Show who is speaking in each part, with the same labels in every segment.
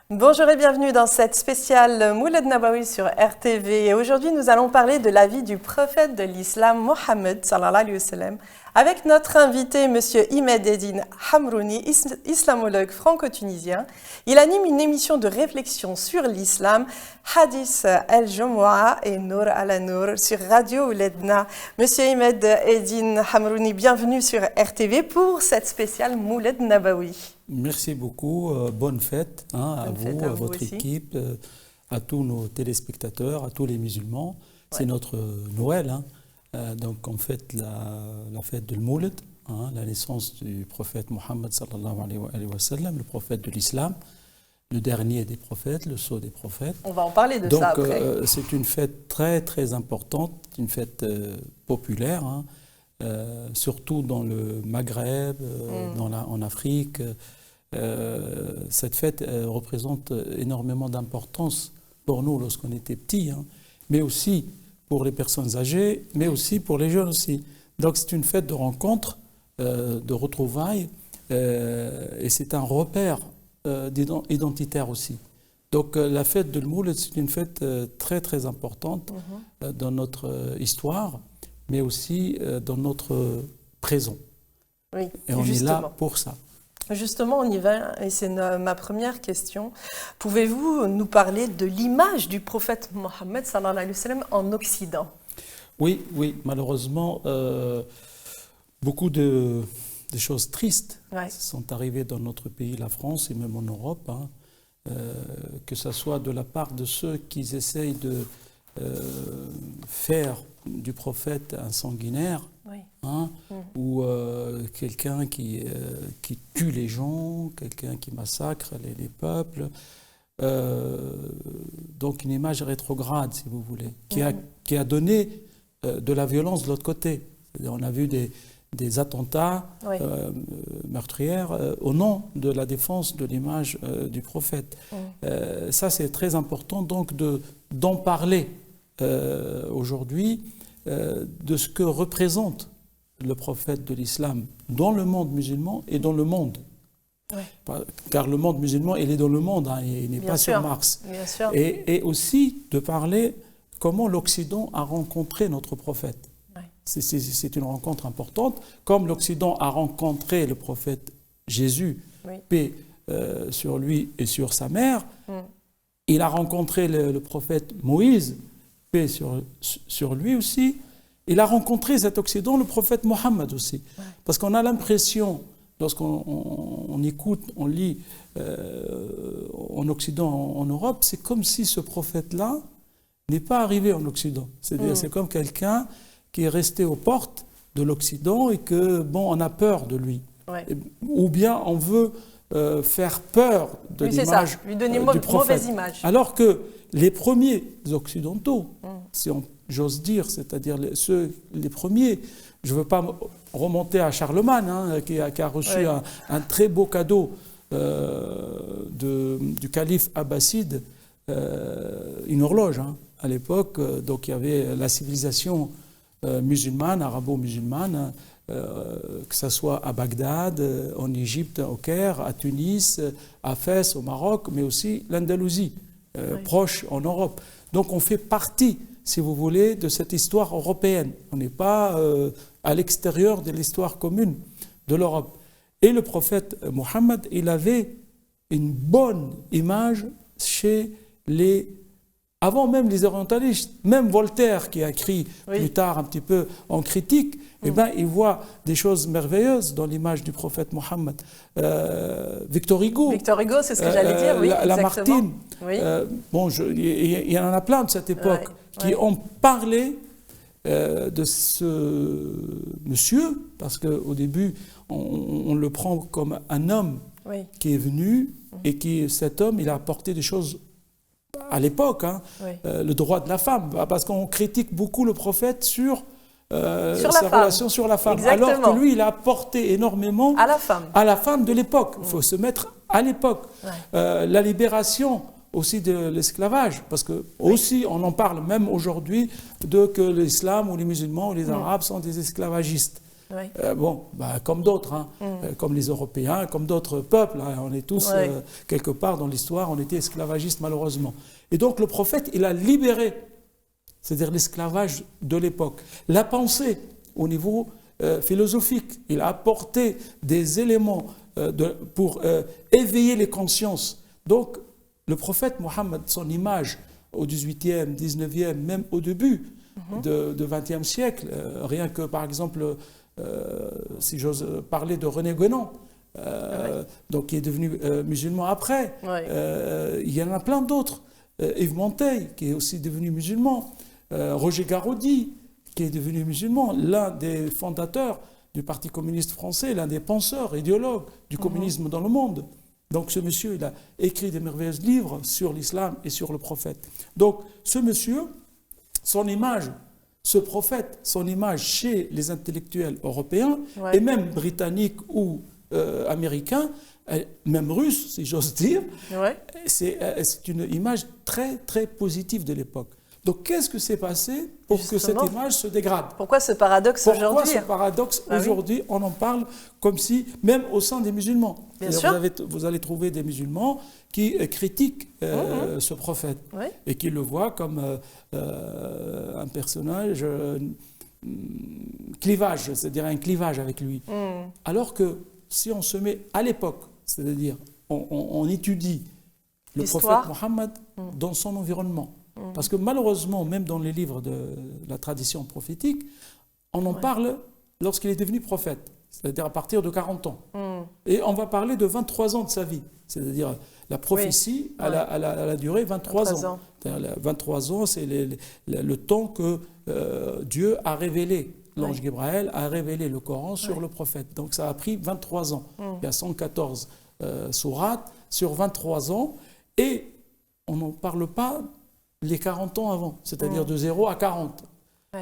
Speaker 1: Bonjour et bienvenue dans cette spéciale Mouled Nabawi sur RTV. Et aujourd'hui, nous allons parler de la vie du prophète de l'islam, Mohammed sallallahu alayhi wa sallam, avec notre invité, Monsieur Imed Eddine Hamrouni, islamologue franco-tunisien. Il anime une émission de réflexion sur l'islam, Hadith El-Jumu'ah et Nour ala Nour sur Radio Ouledna. Monsieur Imed Eddine Hamrouni, bienvenue sur RTV pour cette spéciale Mouled Nabawi.
Speaker 2: Merci beaucoup, bonne fête à vous, à votre équipe, à tous nos téléspectateurs, à tous les musulmans. C'est notre Noël, donc on fête la fête de l'Mouled, la naissance du prophète Mohammed sallallahu alayhi wa sallam, le prophète de l'islam, le dernier des prophètes, le sceau des prophètes.
Speaker 1: On va en parler de ça après.
Speaker 2: Donc c'est une fête très très importante, une fête populaire, surtout dans le Maghreb, en Afrique. Cette fête représente énormément d'importance pour nous lorsqu'on était petits, mais aussi pour les personnes âgées, mais aussi pour les jeunes aussi. Donc c'est une fête de rencontre, de retrouvailles, et c'est un repère identitaire aussi. Donc la fête de l'Mouled, c'est une fête très très importante dans notre histoire, mais aussi dans notre présent.
Speaker 1: Oui,
Speaker 2: et on est là pour ça.
Speaker 1: Justement, on y va, et c'est ma première question. Pouvez-vous nous parler de l'image du prophète Mohammed sallallahu alayhi wa sallam en Occident?
Speaker 2: Oui, malheureusement, beaucoup de choses tristes sont arrivées dans notre pays, la France, et même en Europe, que ce soit de la part de ceux qui essayent de faire du prophète un sanguinaire, ou quelqu'un qui tue les gens, quelqu'un qui massacre les peuples. Donc une image rétrograde, si vous voulez, qui a donné de la violence de l'autre côté. On a vu des attentats meurtrières au nom de la défense de l'image du prophète. Ça, c'est très important donc d'en parler aujourd'hui, de ce que représente le prophète de l'islam dans le monde musulman et dans le monde. Car le monde musulman, il est dans le monde, il n'est pas sur Mars. Et aussi de parler comment l'Occident a rencontré notre prophète. C'est une rencontre importante, comme l'Occident a rencontré le prophète Jésus, paix sur lui et sur sa mère. Il a rencontré le prophète Moïse, paix sur lui aussi. Il a rencontré cet Occident, le prophète Mohammed aussi. Parce qu'on a l'impression, lorsqu'on écoute, on lit en Occident, en Europe, c'est comme si ce prophète-là n'est pas arrivé en Occident. C'est-à-dire c'est comme quelqu'un qui est resté aux portes de l'Occident et que, on a peur de lui. Ou bien on veut faire peur de l'image
Speaker 1: lui donner
Speaker 2: du prophète.
Speaker 1: Mauvaise image.
Speaker 2: Alors que les premiers occidentaux, si j'ose dire, c'est-à-dire les premiers, je ne veux pas remonter à Charlemagne, qui a reçu un très beau cadeau du calife abbasside, une horloge à l'époque. Donc il y avait la civilisation musulmane, arabo-musulmane, que ce soit à Bagdad, en Égypte, au Caire, à Tunis, à Fès, au Maroc, mais aussi l'Andalousie, proche en Europe. Donc on fait partie, si vous voulez, de cette histoire européenne. On n'est pas à l'extérieur de l'histoire commune de l'Europe. Et le prophète Mohammed, il avait une bonne image chez avant même les orientalistes, même Voltaire qui a écrit plus tard un petit peu en critique, il voit des choses merveilleuses dans l'image du prophète Mohammed. Victor Hugo,
Speaker 1: c'est ce que j'allais dire,
Speaker 2: Lamartine. Il y en a plein de cette époque qui ont parlé de ce monsieur, parce qu'au début, on le prend comme un homme qui est venu et cet homme, il a apporté des choses à l'époque, le droit de la femme, parce qu'on critique beaucoup le prophète sur sa relation sur la femme.
Speaker 1: Exactement.
Speaker 2: Alors que lui, il a apporté énormément à la femme de l'époque. Il faut se mettre à l'époque. La libération aussi de l'esclavage, parce que aussi on en parle même aujourd'hui que l'islam ou les musulmans ou les arabes sont des esclavagistes.
Speaker 1: Oui.
Speaker 2: Bon, bah, comme d'autres, hein, comme les Européens, comme d'autres peuples, hein, on est tous, quelque part dans l'histoire, on était esclavagistes malheureusement. Et donc le prophète, il a libéré, c'est-à-dire l'esclavage de l'époque. La pensée au niveau philosophique, il a apporté des éléments pour éveiller les consciences. Donc le prophète Mohammed, son image au 18e, 19e, même au début du 20e siècle, rien que par exemple, si j'ose parler de René Guénon, donc qui est devenu musulman après, il y en a plein d'autres, Yves Monteil qui est aussi devenu musulman, Roger Garaudy qui est devenu musulman, l'un des fondateurs du Parti communiste français, l'un des penseurs, idéologues du communisme dans le monde. Donc ce monsieur, il a écrit des merveilleux livres sur l'islam et sur le prophète. Donc ce monsieur, son image, ce prophète, son image chez les intellectuels européens, et même britanniques ou américains, même russes, si j'ose dire, c'est une image très, très positive de l'époque. Donc, qu'est-ce que s'est passé pour que cette image se dégrade?
Speaker 1: Pourquoi ce paradoxe aujourd'hui?
Speaker 2: Pourquoi ce paradoxe aujourd'hui? On en parle comme si, même au sein des musulmans.
Speaker 1: Bien sûr.
Speaker 2: Vous allez trouver des musulmans qui critiquent ce prophète et qui le voient comme un personnage clivage, c'est-à-dire un clivage avec lui. Alors que si on se met à l'époque, c'est-à-dire on étudie le prophète Mohammed dans son environnement, parce que malheureusement, même dans les livres de la tradition prophétique, on en parle lorsqu'il est devenu prophète, c'est-à-dire à partir de 40 ans. Et on va parler de 23 ans de sa vie, c'est-à-dire la prophétie elle a duré 23 ans. 23 ans, c'est le temps que Dieu a révélé, l'ange Gabriel a révélé le Coran sur le prophète. Donc ça a pris 23 ans. Il y a 114 sourates sur 23 ans, et on n'en parle pas les 40 ans avant, c'est-à-dire de 0 à 40.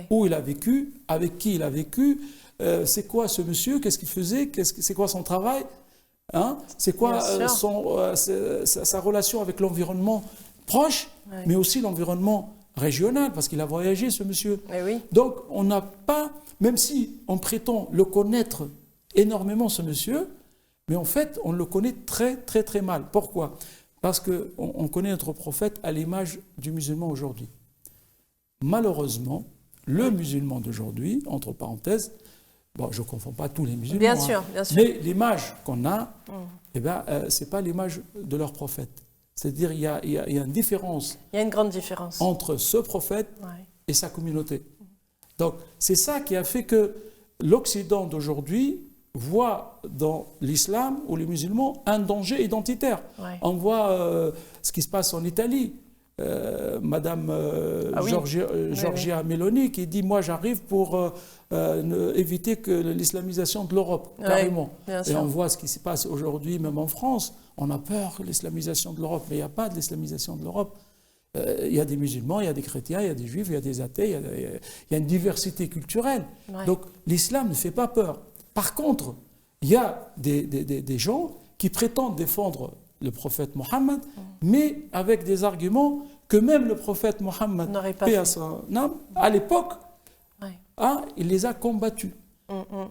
Speaker 2: Où il a vécu, avec qui il a vécu, c'est quoi ce monsieur, qu'est-ce qu'il faisait, c'est quoi son travail, hein, c'est quoi sa relation avec l'environnement proche, mais aussi l'environnement régional, parce qu'il a voyagé ce monsieur. Donc on n'a pas, même si on prétend le connaître énormément ce monsieur, mais en fait on le connaît très très très mal. Pourquoi ? Parce qu'on connaît notre prophète à l'image du musulman aujourd'hui. Malheureusement, le musulman d'aujourd'hui, entre parenthèses, bon, je ne confonds pas tous les musulmans,
Speaker 1: bien sûr.
Speaker 2: Mais l'image qu'on a, ce n'est pas l'image de leur prophète. C'est-à-dire qu'il y a une différence.
Speaker 1: Il y a une grande différence
Speaker 2: entre ce prophète et sa communauté. Donc, c'est ça qui a fait que l'Occident d'aujourd'hui voit dans l'islam ou les musulmans un danger identitaire. On voit ce qui se passe en Italie. Madame Giorgia Meloni qui dit « Moi, j'arrive pour éviter que l'islamisation de l'Europe, carrément. » Et on voit ce qui se passe aujourd'hui, même en France. On a peur de l'islamisation de l'Europe, mais il n'y a pas de l'islamisation de l'Europe. Il y a des musulmans, il y a des chrétiens, il y a des juifs, il y a des athées, il y a une diversité culturelle. Donc l'islam ne fait pas peur. Par contre, il y a des gens qui prétendent défendre le prophète Mohammed, mais avec des arguments que même le prophète Mohammed, paix à son âme, à l'époque, il les a combattus.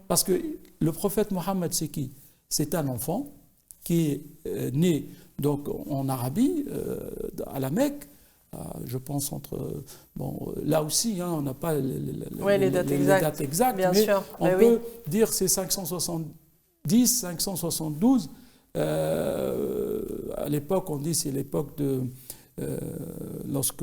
Speaker 2: Parce que le prophète Mohammed, c'est qui? C'est un enfant qui est né donc, en Arabie, à la Mecque, je pense là aussi, on n'a pas les dates exactes, mais on peut dire c'est 570, 572. À l'époque, on dit c'est l'époque de lorsque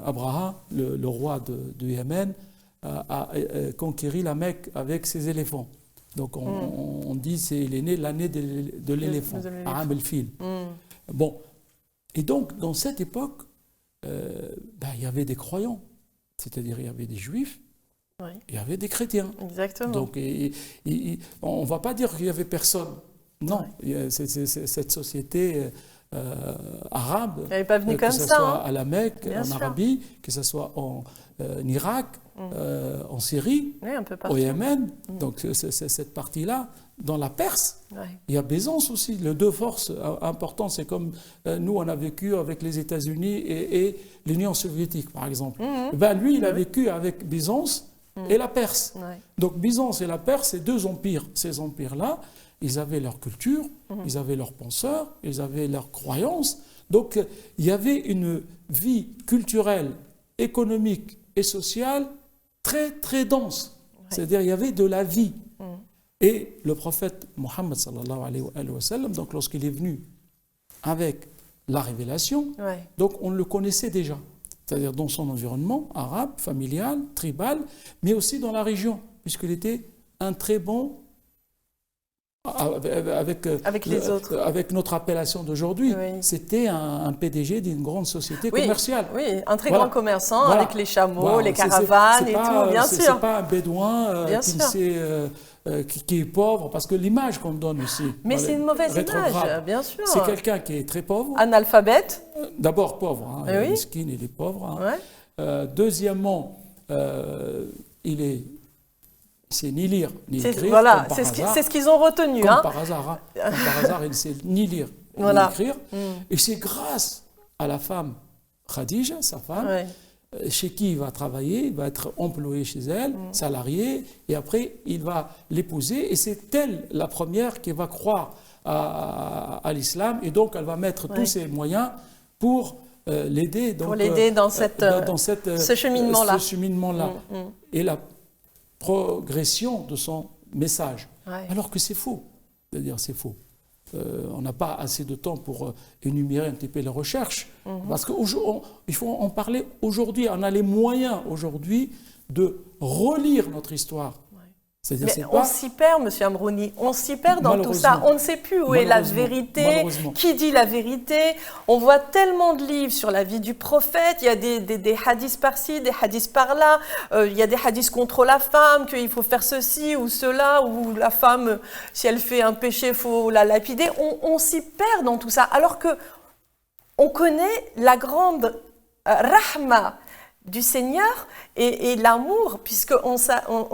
Speaker 2: Abraha, le roi de Yémen, a conquéri la Mecque avec ses éléphants. Donc on dit qu'il est né l'année de l'éléphant, Aam el-Fil. Bon. Et donc, dans cette époque, il y avait des croyants, c'est-à-dire il y avait des juifs, il y avait des chrétiens.
Speaker 1: Exactement.
Speaker 2: Donc, on ne va pas dire qu'il n'y avait personne. Non, cette société arabe,
Speaker 1: elle n'est pas venue comme ça,
Speaker 2: que ce soit à la Mecque, en Arabie, que ce soit en Irak, en Syrie,
Speaker 1: un peu partout.
Speaker 2: Au Yémen, donc cette partie-là. Dans la Perse, il y a Byzance aussi. Les deux forces importantes, c'est comme nous, on a vécu avec les États-Unis et l'Union soviétique, par exemple. Lui, il a vécu avec Byzance et la Perse.
Speaker 1: Ouais.
Speaker 2: Donc Byzance et la Perse, ces deux empires, ces empires-là, ils avaient leur culture, ils avaient leurs penseurs, ils avaient leurs croyances. Donc il y avait une vie culturelle, économique et sociale très très dense. Ouais. C'est-à-dire il y avait de la vie. Et le prophète Mohammed sallallahu alayhi wa sallam, donc lorsqu'il est venu avec la révélation, ouais. Donc on le connaissait déjà. C'est-à-dire dans son environnement arabe, familial, tribal, mais aussi dans la région, puisqu'il était un très bon, avec les autres. Avec notre appellation d'aujourd'hui, oui. C'était un PDG d'une grande société commerciale.
Speaker 1: Oui, un très grand commerçant, avec les chameaux, les caravanes et tout, bien sûr.
Speaker 2: C'est pas un bédouin qui est pauvre, parce que l'image qu'on donne aussi.
Speaker 1: Mais c'est une mauvaise image, bien sûr.
Speaker 2: C'est quelqu'un qui est très pauvre.
Speaker 1: Analphabète.
Speaker 2: D'abord pauvre, hein, il est mesquine, il est pauvre. Hein. Ouais. Deuxièmement, c'est ni lire ni écrire.
Speaker 1: Voilà, c'est ce qu'ils ont retenu.
Speaker 2: Comme par hasard, il ne sait ni lire ni écrire. Et c'est grâce à la femme Khadija, sa femme, chez qui il va travailler, il va être employé chez elle, salarié, et après il va l'épouser, et c'est elle la première qui va croire à l'islam, et donc elle va mettre tous ses moyens pour l'aider.
Speaker 1: Pour l'aider dans ce cheminement-là.
Speaker 2: Et la progression de son message. Ouais. Alors que c'est faux. C'est-à-dire c'est faux. On n'a pas assez de temps pour énumérer un petit peu les recherches, parce qu'il faut en parler aujourd'hui. On a les moyens aujourd'hui de relire notre histoire.
Speaker 1: Mais on s'y perd, M. Amrouni, on s'y perd dans tout ça. On ne sait plus où est la vérité, qui dit la vérité. On voit tellement de livres sur la vie du prophète. Il y a des hadiths par-ci, des hadiths par-là. Il y a des hadiths contre la femme, qu'il faut faire ceci ou cela, ou la femme, si elle fait un péché, il faut la lapider. On s'y perd dans tout ça. Alors qu'on connaît la grande rahma du Seigneur et l'amour, puisqu'on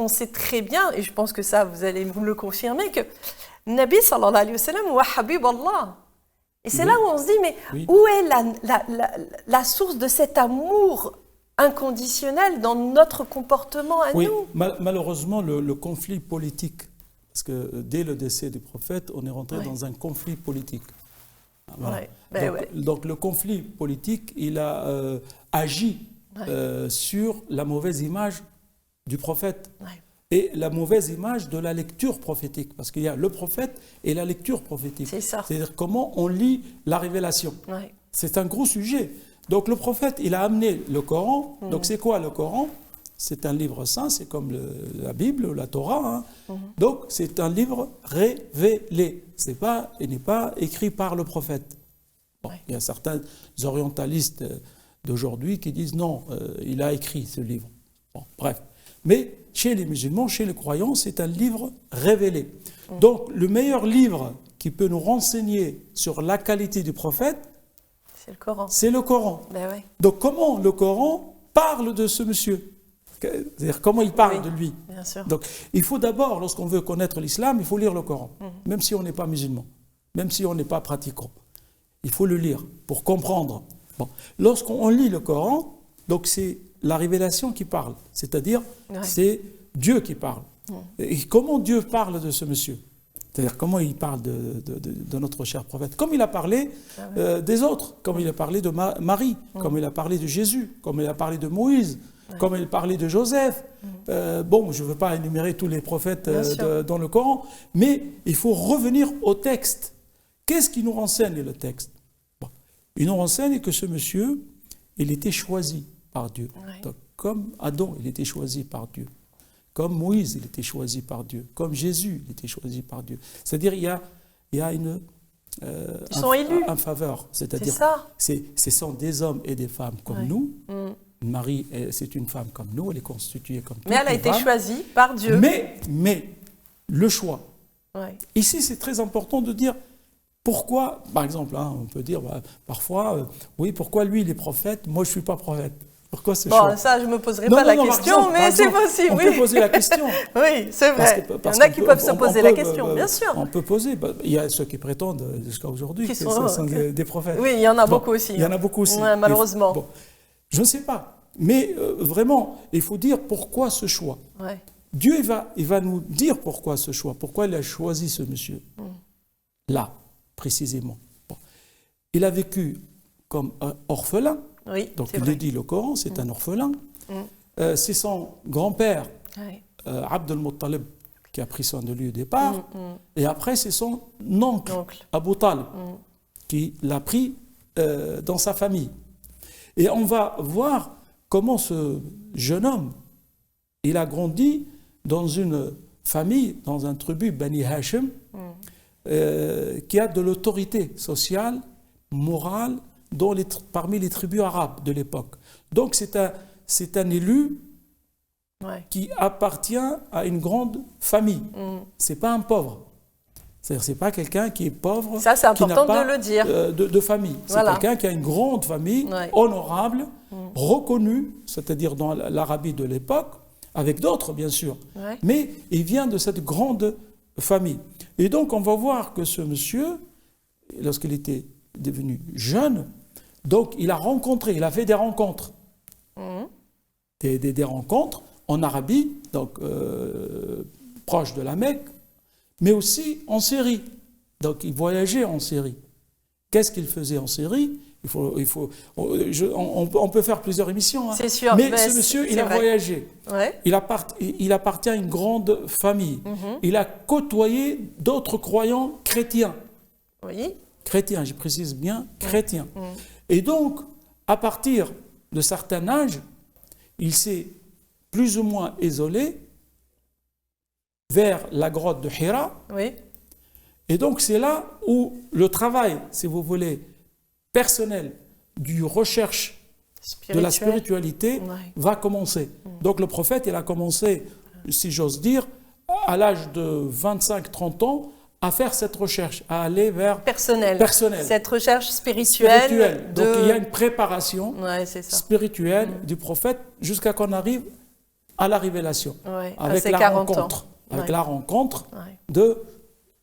Speaker 1: sait très bien, et je pense que ça, vous allez me le confirmer, que Nabi sallallahu alayhi wa sallam wa habib Allah. Et c'est là où on se dit, mais où est la source de cet amour inconditionnel dans notre comportement à nous?
Speaker 2: Malheureusement, le conflit politique, parce que dès le décès du prophète, on est rentré dans un conflit politique. Voilà. Donc le conflit politique, il a agi sur la mauvaise image du prophète et la mauvaise image de la lecture prophétique, parce qu'il y a le prophète et la lecture prophétique.
Speaker 1: C'est ça.
Speaker 2: C'est-à-dire comment on lit la révélation. C'est un gros sujet. Donc le prophète, il a amené le Coran. Donc c'est quoi le Coran? C'est un livre saint, c'est comme la Bible ou la Torah. Hein. Donc c'est un livre révélé. Il n'est pas écrit par le prophète. Bon, il y a certains orientalistes d'aujourd'hui qui disent non, il a écrit ce livre. Bon, bref. Mais chez les musulmans, chez les croyants, c'est un livre révélé. Donc le meilleur livre qui peut nous renseigner sur la qualité du prophète,
Speaker 1: c'est le Coran.
Speaker 2: C'est le Coran.
Speaker 1: Ben ouais.
Speaker 2: Donc comment le Coran parle de ce monsieur? C'est-à-dire comment il parle de lui.
Speaker 1: Bien sûr.
Speaker 2: Donc il faut d'abord, lorsqu'on veut connaître l'islam, il faut lire le Coran, même si on n'est pas musulman, même si on n'est pas pratiquant. Il faut le lire pour comprendre. Bon. Lorsqu'on lit le Coran, donc c'est la révélation qui parle, c'est-à-dire c'est Dieu qui parle. Et comment Dieu parle de ce monsieur? C'est-à-dire comment il parle de notre cher prophète? Comme il a parlé des autres, comme il a parlé de Marie, comme il a parlé de Jésus, comme il a parlé de Moïse, comme il a parlé de Joseph. Bon, je ne veux pas énumérer tous les prophètes dans le Coran, mais il faut revenir au texte. Qu'est-ce qui nous renseigne le texte? Il nous renseigne que ce monsieur, il était choisi par Dieu. Donc, comme Adam, il était choisi par Dieu. Comme Moïse, il était choisi par Dieu. Comme Jésus, il était choisi par Dieu. C'est-à-dire, il y a une faveur. C'est-à-dire, ce sont des hommes et des femmes comme nous. Marie, c'est une femme comme nous, elle est constituée comme toutes les femmes.
Speaker 1: Mais elle a été choisie par Dieu.
Speaker 2: Mais le choix. Ici, c'est très important de dire pourquoi, par exemple, on peut dire parfois, pourquoi lui, il est prophète, moi, je ne suis pas prophète. Pourquoi ce choix?
Speaker 1: Ça, je ne me poserai pas la question, mais c'est possible.
Speaker 2: On peut poser la question.
Speaker 1: Oui, c'est vrai. Il y en a qui peuvent se poser la question, bien sûr.
Speaker 2: On peut poser. Il y a ceux qui prétendent jusqu'à aujourd'hui que ce sont des prophètes.
Speaker 1: Oui, il y en a beaucoup aussi.
Speaker 2: Il y en a beaucoup aussi.
Speaker 1: Ouais, malheureusement.
Speaker 2: Je ne sais pas. Mais vraiment, il faut dire pourquoi ce choix.
Speaker 1: Ouais.
Speaker 2: Dieu, il va nous dire pourquoi ce choix, pourquoi il a choisi ce monsieur. Là, précisément. Bon. Il a vécu comme orphelin.
Speaker 1: Oui,
Speaker 2: donc il le dit le Coran, c'est un orphelin. C'est son grand-père, Abd al-Muttalib, qui a pris soin de lui au départ. Et après, c'est son oncle, Abu Talib, qui l'a pris dans sa famille. Et on va voir comment ce jeune homme, il a grandi dans une famille, dans un tribu, Bani Hashim, qui a de l'autorité sociale, morale, parmi les tribus arabes de l'époque. Donc c'est un élu qui appartient à une grande famille. C'est pas un pauvre. C'est-à-dire c'est pas quelqu'un qui est pauvre.
Speaker 1: Ça, c'est important
Speaker 2: qui n'a pas,
Speaker 1: de le dire.
Speaker 2: De famille.
Speaker 1: Voilà.
Speaker 2: C'est quelqu'un qui a une grande famille, honorable, reconnue, c'est-à-dire dans l'Arabie de l'époque, avec d'autres bien sûr. Mais il vient de cette grande famille. Et donc on va voir que ce monsieur, lorsqu'il était devenu jeune, donc il a fait des rencontres. Des rencontres en Arabie, donc proche de la Mecque, mais aussi en Syrie. Donc il voyageait en Syrie. Qu'est-ce qu'il faisait en Syrie ? On peut faire plusieurs émissions. Hein.
Speaker 1: C'est sûr.
Speaker 2: Mais ce monsieur, il a voyagé.
Speaker 1: Ouais.
Speaker 2: Il appartient à une grande famille. Il a côtoyé d'autres croyants chrétiens.
Speaker 1: Oui.
Speaker 2: Chrétiens, je précise bien, chrétiens. Et donc, à partir de certain âge, il s'est plus ou moins isolé vers la grotte de Hira.
Speaker 1: Oui.
Speaker 2: Et donc, c'est là où le travail, si vous voulez, personnel du recherche de la spiritualité va commencer. Donc, le prophète, il a commencé, si j'ose dire, à l'âge de 25-30 ans, à faire cette recherche, à aller vers personnel.
Speaker 1: Cette recherche spirituelle.
Speaker 2: Donc il y a une préparation spirituelle
Speaker 1: Mm.
Speaker 2: du prophète jusqu'à qu'on arrive à la révélation, avec la
Speaker 1: 40
Speaker 2: rencontre,
Speaker 1: ans.
Speaker 2: avec la rencontre de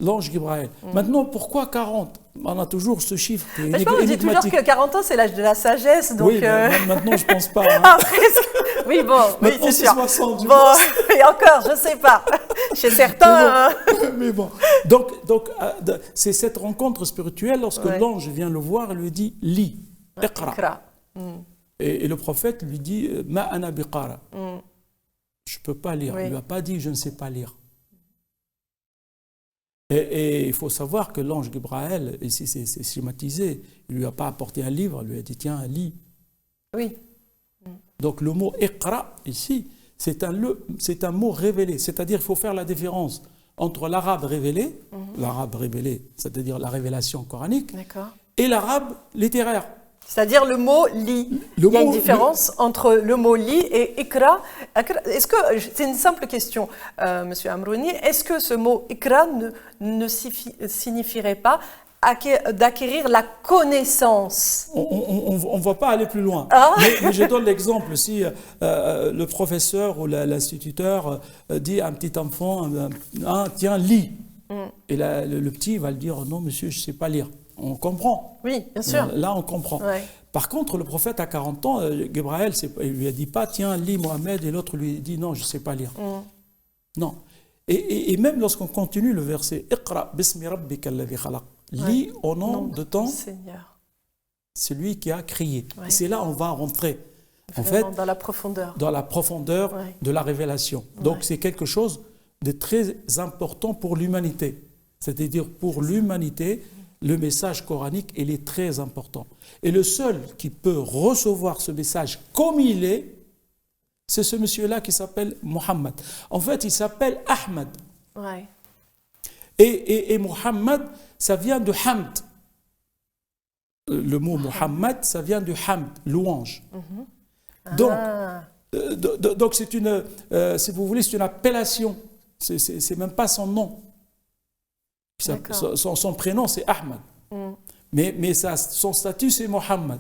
Speaker 2: l'ange Gabriel. Maintenant, pourquoi 40 ? On a toujours ce chiffre qui est
Speaker 1: on dit toujours que 40 ans, c'est l'âge de la sagesse. Donc
Speaker 2: oui, maintenant, je ne pense pas. Hein.
Speaker 1: Ah, presque. Oui, bon, oui, c'est sûr.
Speaker 2: 60,
Speaker 1: bon, et encore, je ne sais pas. Chez certains...
Speaker 2: Mais bon. Donc c'est cette rencontre spirituelle lorsque l'ange vient le voir et lui dit « Lis, iqra ». Et le prophète lui dit « Ma ana biqara ». Je ne peux pas lire. Il ne lui a pas dit « Je ne sais pas lire ». Et il faut savoir que l'ange Gabriel, ici c'est schématisé, il ne lui a pas apporté un livre, il lui a dit tiens, lis. Oui. Donc le mot iqra, ici, c'est un mot révélé, c'est-à-dire qu'il faut faire la différence entre l'arabe révélé, c'est-à-dire la révélation coranique, et l'arabe littéraire.
Speaker 1: C'est-à-dire le mot lit. Il y a une différence entre le mot lit et ikra. Est-ce que, c'est une simple question, Monsieur Amrouni, est-ce que ce mot ikra ne signifierait pas d'acquérir la connaissance?
Speaker 2: On ne va pas aller plus loin. Mais je donne l'exemple. Si le professeur ou l'instituteur dit à un petit enfant, tiens, lis. Et le petit va le dire, non monsieur, je ne sais pas lire. On comprend.
Speaker 1: Oui, bien sûr.
Speaker 2: Là, on comprend. Par contre, le prophète à 40 ans, Gabriel, il lui a dit pas, tiens, lis Mohamed, et l'autre lui dit, non, je ne sais pas lire. Non. Et même lorsqu'on continue le verset, Iqra bismi rabbika alladhi khalaq, lis au nom de ton Seigneur, celui qui a créé. Et c'est là on va rentrer, en fait,
Speaker 1: dans la profondeur.
Speaker 2: Dans la profondeur de la révélation. Donc c'est quelque chose de très important pour l'humanité. C'est-à-dire pour l'humanité, le message coranique, il est très important. Et le seul qui peut recevoir ce message comme il est, c'est ce monsieur-là qui s'appelle Mohammed. En fait, il s'appelle Ahmed. Et Mohammed, ça vient de Hamd. Le mot Mohammed, ça vient de Hamd, louange. Donc c'est une, si vous voulez, c'est une appellation. C'est même pas son nom. Son prénom, c'est Ahmed. Mais son statut, c'est Mohammed.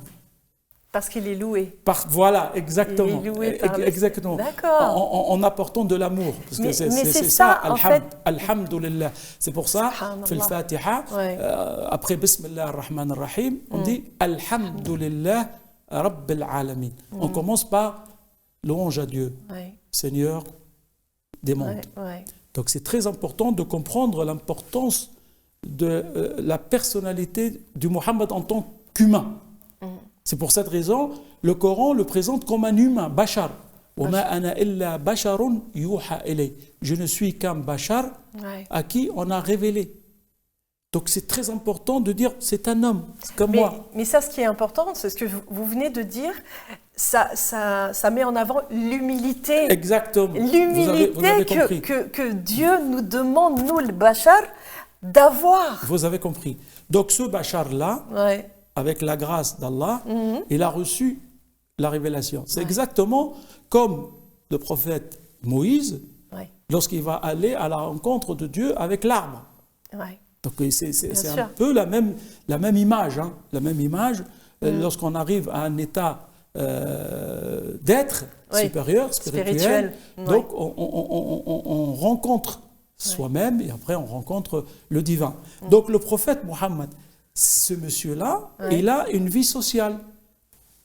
Speaker 1: Parce qu'il est loué.
Speaker 2: Voilà, exactement.
Speaker 1: Il est loué par
Speaker 2: exactement.
Speaker 1: D'accord.
Speaker 2: En apportant de l'amour.
Speaker 1: Mais c'est ça, en fait.
Speaker 2: Alhamdulillah. C'est pour ça, في الفاتحة, après Bismillah ar-Rahman ar-Rahim, on dit Alhamdulillah Rabb al-Alamin. On commence par louange à Dieu, Seigneur des mondes. Donc c'est très important de comprendre l'importance de la personnalité du Mohammed en tant qu'humain. C'est pour cette raison, le Coran le présente comme un humain, bashar. Je ne suis qu'un bashar à qui on a révélé. Donc c'est très important de dire c'est un homme comme moi.
Speaker 1: Mais ça, ce qui est important, c'est ce que vous venez de dire, ça met en avant l'humilité.
Speaker 2: Exactement.
Speaker 1: L'humilité que Dieu nous demande, nous, le bashar, d'avoir.
Speaker 2: Vous avez compris. Donc ce bashar-là, avec la grâce d'Allah, il a reçu la révélation. C'est exactement comme le prophète Moïse, lorsqu'il va aller à la rencontre de Dieu avec l'arbre. Donc c'est un peu la même image. La même image lorsqu'on arrive à un état d'être supérieur, spirituel. Donc on rencontre soi-même et après on rencontre le divin. Donc le prophète Mohammed, ce monsieur-là, il a une vie sociale,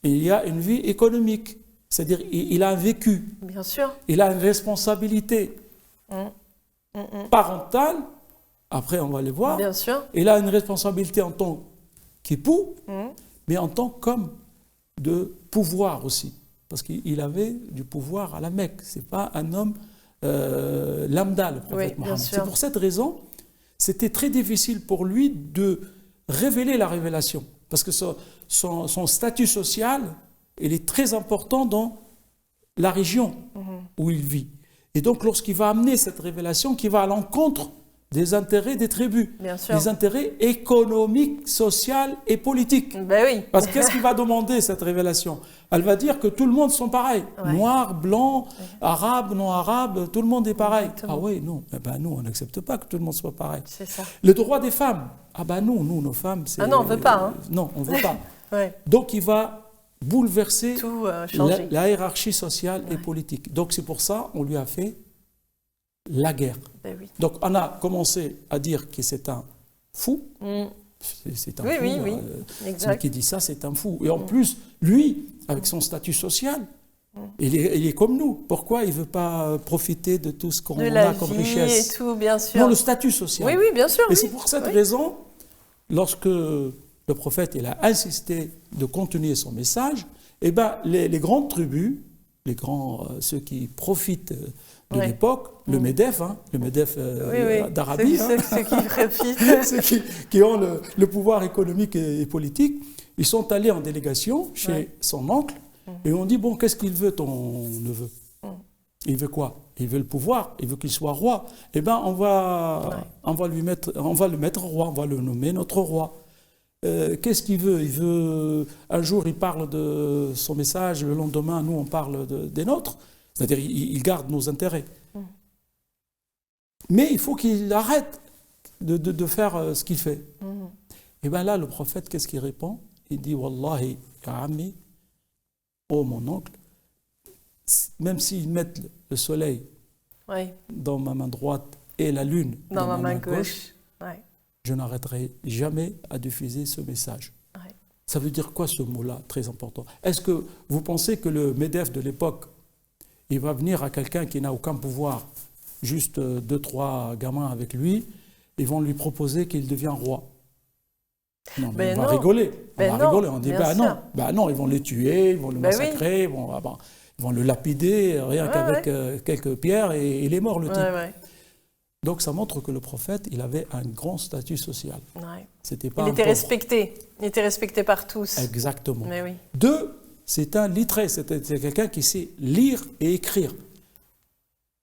Speaker 2: il y a une vie économique, c'est-à-dire il a un vécu,
Speaker 1: bien sûr.
Speaker 2: Il a une responsabilité parentale, après on va le voir,
Speaker 1: bien sûr.
Speaker 2: Il a une responsabilité en tant qu'époux, mais en tant qu'homme de pouvoir aussi, parce qu'il avait du pouvoir à la Mecque, ce n'est pas un homme lambda, le prophète Mohammed. C'est pour cette raison, c'était très difficile pour lui de révéler la révélation, parce que son statut social, il est très important dans la région où il vit. Et donc, lorsqu'il va amener cette révélation qui va à l'encontre des intérêts des tribus, des intérêts économiques, sociaux et politiques. Parce que qu'est-ce qu'il va demander, cette révélation? Elle va dire que tout le monde sont pareils. Noir, blanc, arabe, non-arabe, tout le monde est pareil. Ah oui, non. Eh ben, nous, on n'accepte pas que tout le monde soit pareil.
Speaker 1: C'est ça.
Speaker 2: Le droit des femmes. Ah ben non, nous, nos femmes, c'est...
Speaker 1: Ah non, on ne veut pas. Hein.
Speaker 2: Non, on ne veut pas. Donc, il va bouleverser
Speaker 1: tout,
Speaker 2: la hiérarchie sociale et politique. Donc, c'est pour ça qu'on lui a fait la guerre. Donc, on a commencé à dire que c'est un fou. C'est un fou. Celui qui dit ça, c'est un fou. Et en plus, lui, avec son statut social, il est comme nous. Pourquoi il ne veut pas profiter de tout ce qu'on a comme richesse?
Speaker 1: Et tout, bien sûr.
Speaker 2: Non, le statut social.
Speaker 1: Oui, bien sûr.
Speaker 2: Et c'est pour cette raison, lorsque le prophète il a insisté de continuer son message, eh ben, les grandes tribus, ceux qui profitent de l'époque, le MEDEF, le MEDEF d'Arabie,
Speaker 1: ceux qui profitent,
Speaker 2: ceux qui ont le pouvoir économique et politique, ils sont allés en délégation chez son oncle et on dit, bon, qu'est-ce qu'il veut ton neveu? Il veut quoi? Il veut le pouvoir, il veut qu'il soit roi. Eh bien, on va le mettre roi, on va le nommer notre roi. Qu'est-ce qu'il veut? Il veut, un jour, il parle de son message, le lendemain, nous, on parle des nôtres. C'est-à-dire, il garde nos intérêts. Mais il faut qu'il arrête de faire ce qu'il fait. Et bien là, le prophète, qu'est-ce qu'il répond? Il dit, Wallahi, ya ammi, oh mon oncle, même s'ils mettent le soleil dans ma main droite et la lune dans ma main gauche, je n'arrêterai jamais à diffuser ce message. Ça veut dire quoi ce mot-là, très important? Est-ce que vous pensez que le MEDEF de l'époque, il va venir à quelqu'un qui n'a aucun pouvoir, juste 2-3 gamins avec lui, ils vont lui proposer qu'il devienne roi? Non, mais on va rigoler. On dit, non, ils vont les tuer, ils vont le massacrer, ils vont le lapider, rien qu'avec quelques pierres, et il est mort, le type. Donc ça montre que le prophète, il avait un grand statut social. C'était pas
Speaker 1: il était respecté. Il était respecté par tous.
Speaker 2: Exactement. Deux, c'est un littré, c'est quelqu'un qui sait lire et écrire.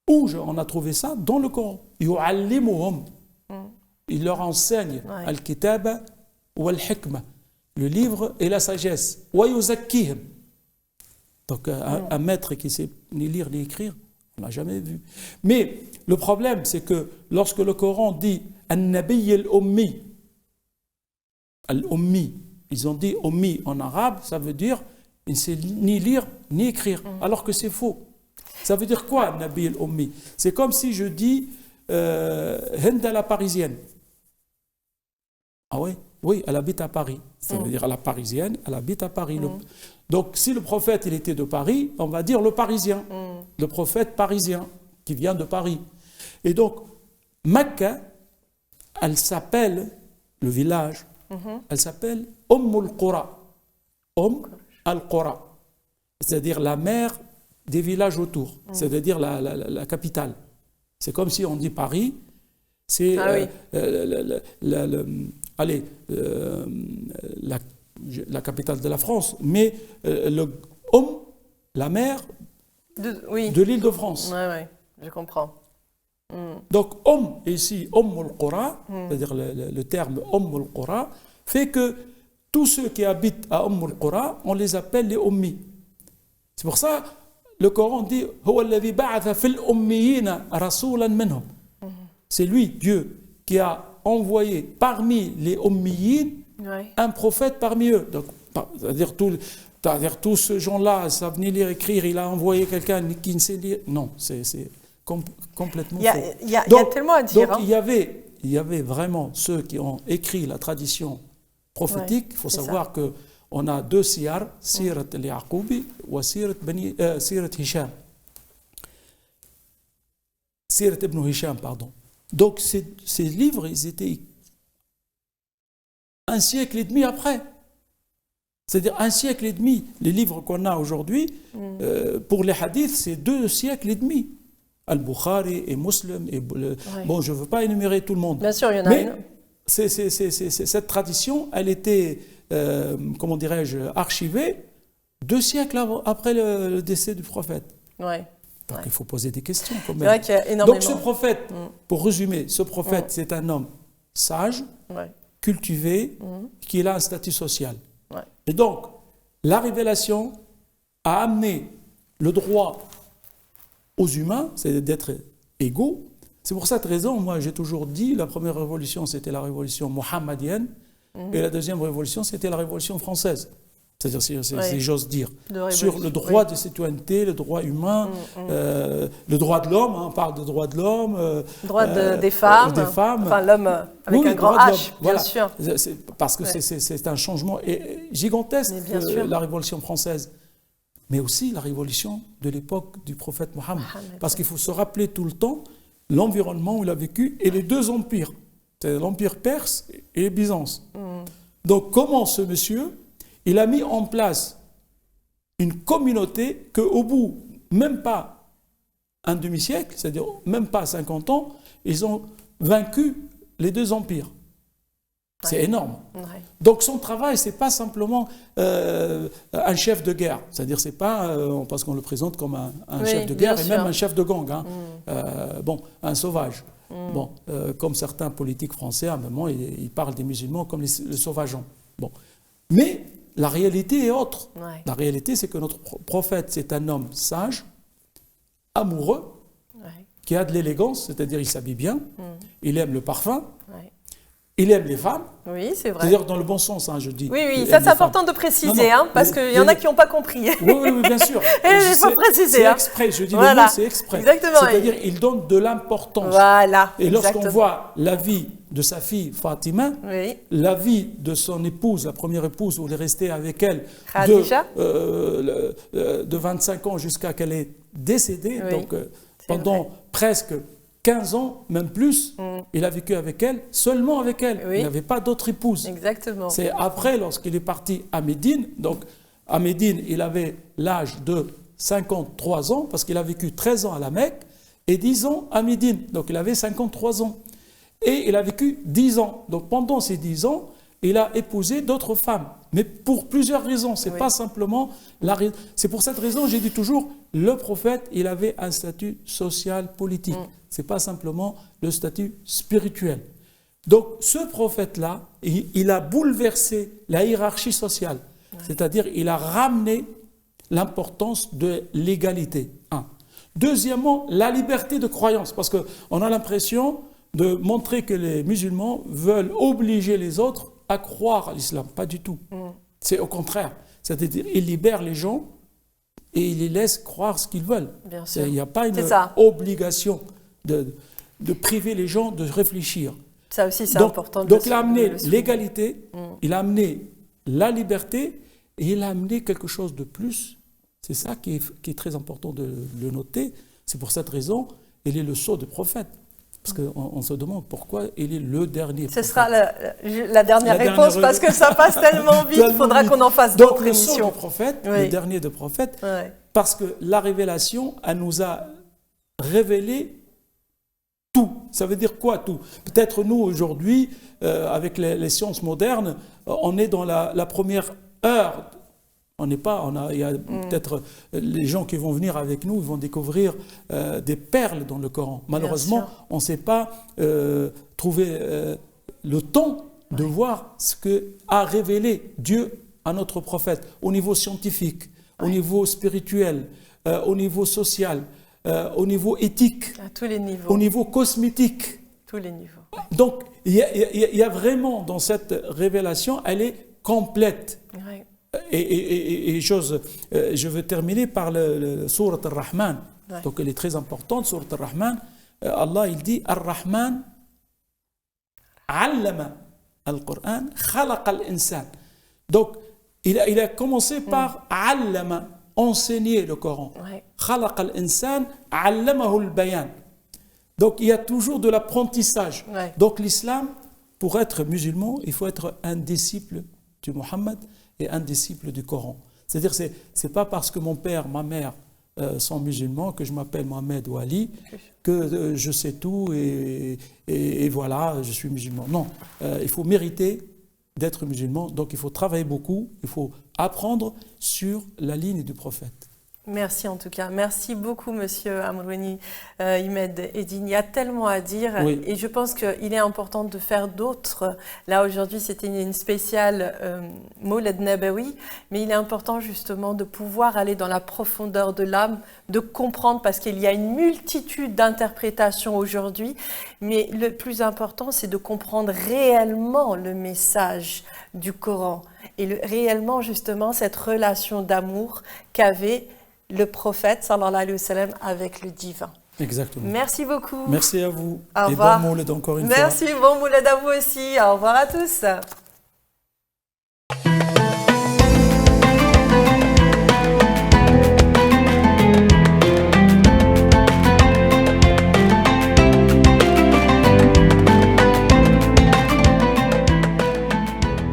Speaker 2: Où on a trouvé ça? Dans le Coran. Yu'allimuhum. Il leur enseigne al-kitab wa al-hikmah, le livre et la sagesse. Wa yuzakkihim. Donc un maître qui sait ni lire ni écrire, on n'a jamais vu. Mais le problème, c'est que lorsque le Coran dit An-Nabiy al-Ummi, al-Ummi, ils ont dit Ummi en arabe, ça veut dire il ne sait ni lire ni écrire, alors que c'est faux. Ça veut dire quoi, Nabi al-Ummi? C'est comme si je dis Henda la parisienne. Ah oui? Oui, elle habite à Paris. Ça veut dire à la parisienne, elle habite à Paris. Donc, si le prophète il était de Paris, on va dire le parisien, le prophète parisien qui vient de Paris. Et donc, Mecca, elle s'appelle, le village, elle s'appelle al-Qura. Al-Qura, c'est-à-dire la mère des villages autour, c'est-à-dire la capitale. C'est comme si on dit Paris, c'est la capitale de la France, mais la mère de l'île de France.
Speaker 1: Oui, je comprends.
Speaker 2: Donc, ici, al-Qura, c'est-à-dire le terme al-Qura, fait que tous ceux qui habitent à al-Qura, on les appelle les Ummi. C'est pour ça le Coran dit c'est lui, Dieu, qui a envoyé parmi les Ummiyin un prophète parmi eux. Donc, c'est-à-dire tous ces gens-là savent ni lire écrire, il a envoyé quelqu'un qui ne sait lire. Non, c'est complètement faux.
Speaker 1: Il y a tellement à dire.
Speaker 2: Donc, il y avait vraiment ceux qui ont écrit la tradition prophétique. Il faut savoir qu'on a deux siyar, sirat al-Yaqoubi ou sirat Hisham. Sirat ibn Hisham, pardon. Donc ces livres, ils étaient un siècle et demi après. C'est-à-dire un siècle et demi. Les livres qu'on a aujourd'hui, pour les hadiths, c'est 2 siècles et demi. Al-Bukhari et Muslim. Bon, je ne veux pas énumérer tout le monde.
Speaker 1: Bien sûr, il y en a une.
Speaker 2: Cette tradition, elle était, comment dirais-je, archivée 2 siècles après le décès du prophète.
Speaker 1: Ouais.
Speaker 2: Donc il faut poser des questions quand même.
Speaker 1: C'est vrai qu'il y a énormément.
Speaker 2: Donc ce prophète, pour résumer, ce prophète, c'est un homme sage, cultivé, qui a un statut social. Ouais. Et donc, la révélation a amené le droit aux humains, c'est d'être égaux. C'est pour cette raison, moi j'ai toujours dit, la première révolution c'était la révolution mohammedienne, et la deuxième révolution c'était la révolution française. C'est-à-dire, si j'ose dire, sur le droit de citoyenneté, le droit humain, le droit de l'homme, on parle de droit de l'homme.
Speaker 1: Le droit des femmes. Enfin, l'homme avec un grand H, bien sûr.
Speaker 2: Parce que c'est un changement gigantesque, la Révolution française. Mais aussi la révolution de l'époque du prophète Mohammed. Parce qu'il faut se rappeler tout le temps l'environnement où il a vécu et les 2 empires. C'est l'empire perse et Byzance. Donc, comment ce monsieur... il a mis en place une communauté qu'au bout, même pas un demi-siècle, c'est-à-dire même pas 50 ans, ils ont vaincu les 2 empires. C'est énorme. Donc son travail, c'est pas simplement un chef de guerre. C'est-à-dire, c'est pas parce qu'on le présente comme un chef de guerre et même un chef de gang. Un sauvage. Bon, comme certains politiques français, à un moment, ils parlent des musulmans comme les sauvageons. Bon. Mais la réalité est autre. La réalité, c'est que notre prophète, c'est un homme sage, amoureux, qui a de l'élégance, c'est-à-dire il s'habille bien, il aime le parfum, il aime les femmes.
Speaker 1: Oui, c'est vrai.
Speaker 2: C'est-à-dire dans le bon sens, je dis.
Speaker 1: Oui, ça c'est important de préciser, parce qu'il y en a qui n'ont pas compris.
Speaker 2: Oui, bien sûr.
Speaker 1: Il faut préciser.
Speaker 2: C'est exprès, je dis le mot, c'est exprès.
Speaker 1: Exactement.
Speaker 2: C'est-à-dire il donne de l'importance.
Speaker 1: Voilà.
Speaker 2: Et lorsqu'on voit la vie de sa fille Fatima, la vie de son épouse, la première épouse, où il est resté avec elle de 25 ans jusqu'à qu'elle est décédée, donc pendant presque 15 ans, même plus, il a vécu avec elle, seulement avec elle. Il n'avait pas d'autre épouse.
Speaker 1: Exactement.
Speaker 2: C'est après, lorsqu'il est parti à Médine, donc à Médine, il avait l'âge de 53 ans, parce qu'il a vécu 13 ans à la Mecque et 10 ans à Médine. Donc il avait 53 ans. Et il a vécu 10 ans. Donc pendant ces 10 ans, il a épousé d'autres femmes. Mais pour plusieurs raisons. C'est pas simplement c'est pour cette raison, j'ai dit toujours, le prophète, il avait un statut social, politique. C'est pas simplement le statut spirituel. Donc ce prophète-là, il a bouleversé la hiérarchie sociale. C'est-à-dire, il a ramené l'importance de l'égalité. Deuxièmement, la liberté de croyance. Parce qu'on a l'impression de montrer que les musulmans veulent obliger les autres à croire à l'islam. Pas du tout. C'est au contraire. C'est-à-dire qu'ils libèrent les gens et ils les laissent croire ce qu'ils veulent. Il n'y a pas une obligation de priver les gens de réfléchir.
Speaker 1: Ça aussi, c'est
Speaker 2: donc,
Speaker 1: important.
Speaker 2: Donc, il a amené l'égalité, il a amené la liberté, et il a amené quelque chose de plus. C'est ça qui est très important de le noter. C'est pour cette raison, il est le sceau de prophète. Parce qu'on se demande pourquoi il est le dernier prophète.
Speaker 1: Ce sera la dernière réponse, parce que ça passe tellement vite, il faudra qu'on en fasse d'autres émissions.
Speaker 2: Donc, le sceau de prophète, le dernier de prophète, parce que la révélation, elle nous a révélé tout. Ça veut dire quoi, tout? Peut-être nous, aujourd'hui, avec les sciences modernes, on est dans la première heure. On n'est pas, il y a peut-être les gens qui vont venir avec nous, ils vont découvrir des perles dans le Coran. Malheureusement, on ne sait pas trouver le temps de voir ce qu'a révélé Dieu à notre prophète au niveau scientifique, au niveau spirituel, au niveau social, au niveau éthique,
Speaker 1: à tous les niveaux,
Speaker 2: au niveau cosmétique.
Speaker 1: Tous les niveaux.
Speaker 2: Donc, il y a vraiment dans cette révélation, elle est complète.
Speaker 1: Oui.
Speaker 2: Et je veux terminer par le Sourate Ar-Rahman. Donc, elle est très importante, Sourate Ar-Rahman. Allah, il dit Ar-Rahman, allama al-Qur'an, khalaqa al-insan. Donc, il a commencé par allama, enseigner le Coran. Khalaqa al-insan, allamahu al-bayan. Donc, il y a toujours de l'apprentissage. Donc, l'islam, pour être musulman, il faut être un disciple du Muhammad et un disciple du Coran. C'est-à-dire, c'est pas parce que mon père, ma mère sont musulmans que je m'appelle Mohamed ou Ali, que je sais tout et voilà, je suis musulman. Non, il faut mériter d'être musulman, donc il faut travailler beaucoup, il faut apprendre sur la ligne du prophète.
Speaker 1: Merci en tout cas. Merci beaucoup, Monsieur Amrouani Imed Eddine. Il y a tellement à dire et je pense qu'il est important de faire d'autres. Là, aujourd'hui, c'était une spéciale Mouled Nabawi, mais il est important justement de pouvoir aller dans la profondeur de l'âme, de comprendre, parce qu'il y a une multitude d'interprétations aujourd'hui, mais le plus important, c'est de comprendre réellement le message du Coran et réellement justement cette relation d'amour qu'avait le prophète, sallallahu alayhi wa sallam, avec le divin.
Speaker 2: Exactement.
Speaker 1: Merci beaucoup.
Speaker 2: Merci à vous.
Speaker 1: Au revoir.
Speaker 2: Et bon Mouled encore une fois.
Speaker 1: Merci, bon Mouled à vous aussi. Au revoir à tous.